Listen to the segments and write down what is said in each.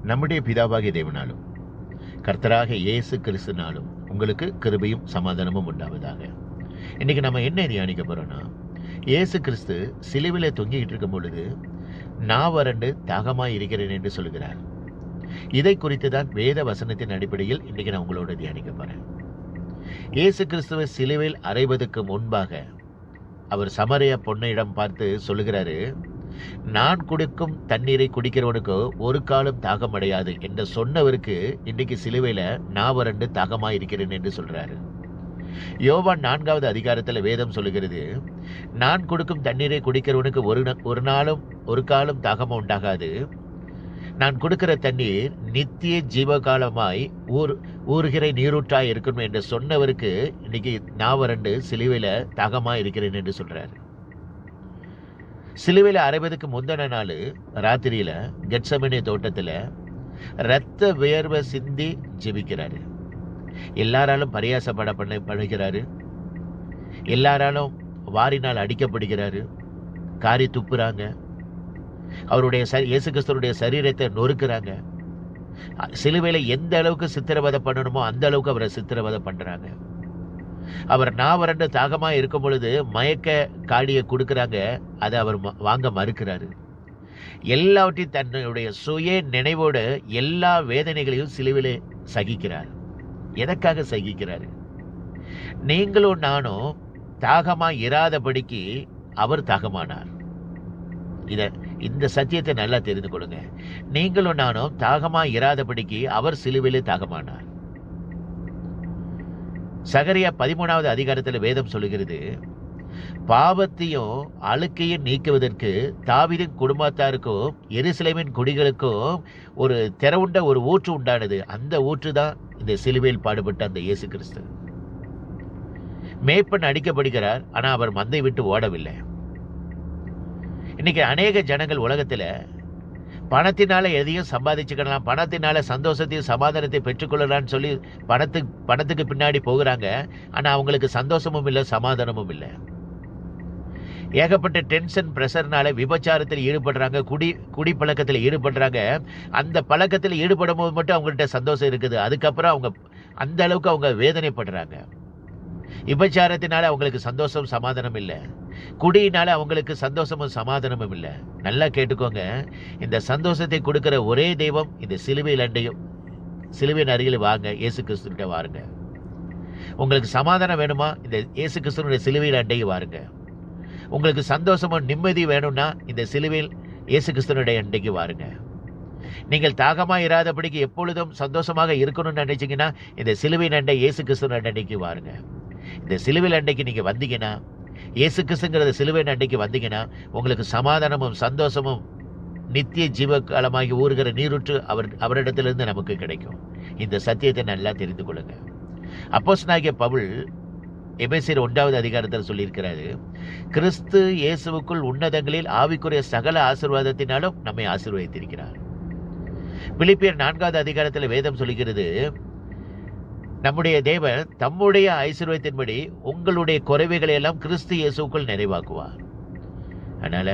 நம்முடைய பிதாவாகிய தேவனாலும் கர்த்தராக இயேசு கிறிஸ்துனாலும் உங்களுக்கு கிருபையும் சமாதானமும் உண்டாவதாக. இன்னைக்கு நம்ம என்ன தியானிக்க போறோம்னா, இயேசு கிறிஸ்து சிலுவிலே தொங்கிக்கிட்டு இருக்கும் பொழுது நான் வறண்டு தாகமாய் இருக்கிறேன் என்று சொல்கிறார். இதை குறித்து தான் வேத வசனத்தின் அடிப்படையில் இன்னைக்கு நான் உங்களோட தியானிக்க போறேன். இயேசு கிறிஸ்துவை சிலுவையில் அறைவதற்கு முன்பாக அவர் சமரிய பொன்னிடம் பார்த்து சொல்லுகிறாரு, நான் கொடுக்கும் தண்ணீரை குடிக்கிறவனுக்கு ஒரு காலம் தாகம் அடையாது என்று சொன்னவருக்கு இன்னைக்கு சிலுவையில நான் வறண்டு தாகமாய் இருக்கிறேன் என்று சொல்றாரு. யோவான் 4வது அதிகாரத்தில் வேதம் சொல்லுகிறது, நான் கொடுக்கும் தண்ணீரை குடிக்கிறவனுக்கு ஒரு நாளும் ஒரு காலம் தாகம் உண்டாகாது, நான் கொடுக்கிற தண்ணீர் நித்திய ஜீவகாலமாய் ஊறுகிற நீரூற்றாய் இருக்கணும் என்று சொன்னவருக்கு இன்னைக்கு நான் வறண்டு சிலுவையில தாகமாய் இருக்கிறேன் என்று சொல்றாரு. சிலுவையில அறைவதற்கு முந்தின நாள் ராத்திரியில கெத்செமனே தோட்டத்துல இரத்த வியர்வை சிந்தி ஜெபிக்கிறாரு. எல்லாராலும் படுகிறாரு, எல்லாராலும் வாரினால் அடிக்கப்படுகிறாரு, காரி துப்புறாங்க, அவருடைய இயேசு கிறிஸ்துவுடைய சரீரத்தை நொறுக்குறாங்க. சிலுவையில எந்த அளவுக்கு சித்திரவதை பண்ணணுமோ அந்த அளவுக்கு அவரை சித்திரவதை பண்றாங்க. அவர் நான் வறண்டு தாகமா இருக்கும் பொழுது மயக்க காடியை கொடுக்கறாங்க, அதை அவர் வாங்க மறுக்கிறாரு. எல்லாவற்றையும் தன்னுடைய சுய நினைவோடு எல்லா வேதனைகளையும் சிலுவிலே சகிக்கிறார். எதற்காக சகிக்கிறாரு? நீங்களும் நானும் தாகமா இராதபடிக்கு அவர் தாகமானார். இந்த சத்தியத்தை நல்லா தெரிந்து கொள்ளுங்க. நீங்களும் நானும் தாகமா இராதபடிக்கு அவர் சிலுவிலே தாகமானார். சகரியா 13வது அதிகாரத்தில் வேதம் சொல்லுகிறது, பாவத்தையும் அழுக்கையும் நீக்குவதற்கு தாவீதின் குடும்பத்தாருக்கும் எருசலேமின் குடிகளுக்கும் ஒரு திறவுண்ட ஒரு ஊற்று உண்டானது. அந்த ஊற்று தான் இந்த சிலுவையில் பாடுபட்ட அந்த இயேசு கிறிஸ்து. மேய்ப்பன் அடிக்கப்படுகிறார், ஆனா அவர் மந்தை விட்டு ஓடவில்லை. இன்னைக்கு அநேக ஜனங்கள் உலகத்துல பணத்தினால எதையும் சம்பாதிச்சுக்கலாம், பணத்தினால சந்தோஷத்தையும் சமாதானத்தை பெற்றுக்கொள்ளலான்னு சொல்லி பணத்துக்கு பின்னாடி போகிறாங்க. ஆனா அவங்களுக்கு சந்தோஷமும் இல்லை, சமாதானமும் இல்லை. ஏகப்பட்ட டென்ஷன் பிரஷர்னால விபச்சாரத்தில் ஈடுபடுறாங்க, குடி பழக்கத்தில் ஈடுபடுறாங்க. அந்த பழக்கத்தில் ஈடுபடும் போது மட்டும் அவங்கள்ட்ட சந்தோஷம் இருக்குது, அதுக்கப்புறம் அவங்க அந்த அளவுக்கு அவங்க வேதனைப்படுறாங்க. விபச்சாரத்தினால அவங்களுக்கு சந்தோஷம் சமாதானம் இல்லை, குடியினால அவங்களுக்கு சந்தோஷமும் சமாதானமும் இல்லை. நல்லா கேட்டுக்கோங்க, இந்த சந்தோஷத்தை கொடுக்கிற ஒரே தெய்வம் இந்த சிலுவையின் அருகில் வாங்க, இயேசு கிறிஸ்துவிட்ட வாருங்க. உங்களுக்கு சமாதானம் வேணுமா? இந்த இயேசு கிறிஸ்துவனுடைய சிலுவையில் அண்டைக்கு வாருங்க. உங்களுக்கு சந்தோஷமும் நிம்மதி வேணும்னா இந்த சிலுவையில் இயேசு கிறிஸ்துவனுடைய அண்டைக்கு வாருங்க. நீங்கள் தாகமாக இராதபடிக்கு எப்பொழுதும் சந்தோஷமாக இருக்கணும்னு நினைச்சீங்கன்னா இந்த சிலுவையின் அண்டை இயேசு கிறிஸ்துவ அண்டைக்கு வாருங்க. இந்த சிலுவையில் அண்டைக்கு நீங்க வந்தீங்கன்னா, இயேசு கிறிஸ்துங்கிற சிலுவையின் அண்டைக்கு வந்தீங்கன்னா உங்களுக்கு சமாதானமும் சந்தோஷமும் நித்திய ஜீவகாலமாகி ஊறுகிற நீரூற்று அவரிடத்திலிருந்து நமக்கு கிடைக்கும். இந்த சத்தியத்தை நல்லா தெரிந்து கொள்ளுங்க. அப்போஸ்தலனாகிய பவுல் எபேசியர் 1வது அதிகாரத்தில் சொல்லியிருக்கிறாரு, கிறிஸ்து இயேசுவுக்குள் உன்னதங்களில் ஆவிக்குரிய சகல ஆசீர்வாதத்தினாலும் நம்மை ஆசீர்வதித்திருக்கிறார். பிலிப்பியர் 4வது அதிகாரத்தில் வேதம் சொல்லுகிறது, நம்முடைய தேவன் தம்முடைய ஐஸ்வர்யத்தின்படி உங்களுடைய குறைவுகளை எல்லாம் கிறிஸ்து இயேசுக்குள் நிறைவாக்குவார். அதனால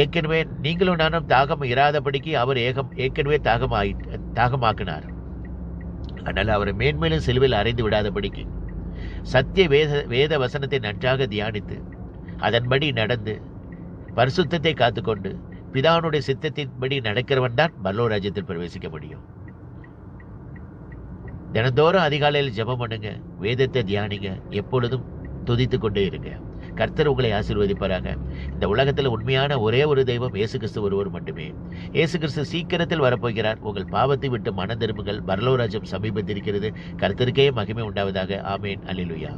ஏற்கனவே நீங்களும் நானும் தாகம் இராதபடிக்கு அவர் ஏற்கனவே தாகமாக்கினார். அதனால அவரை மேன்மேலும் சிலுவையில் அறைந்து விடாதபடிக்கு சத்திய வேத வசனத்தை நன்றாக தியானித்து அதன்படி நடந்து பரிசுத்தத்தை காத்துக்கொண்டு பிதானுடைய சித்தத்தின்படி நடக்கிறவன் தான் பரலோக ராஜ்யத்தில் பிரவேசிக்க முடியும். தினந்தோறும் அதிகாலையில் ஜெபம் பண்ணுங்க, வேதத்தை தியானிங்க, எப்பொழுதும் துதித்து கொண்டே இருங்க. கர்த்தர் உங்களை ஆசீர்வதிப்பாராக. இந்த உலகத்தில் உண்மையான ஒரே ஒரு தெய்வம் இயேசு கிறிஸ்து ஒருவர் மட்டுமே. இயேசு கிறிஸ்து சீக்கிரத்தில் வரப்போகிறார். உங்கள் பாவத்தை விட்டு மனம் திரும்புங்கள், பரலோக ராஜ்யம் சமீபத்திருக்கிறது. கர்த்தருக்கே மகிமை உண்டாவதாக. ஆமேன். அல்லேலூயா.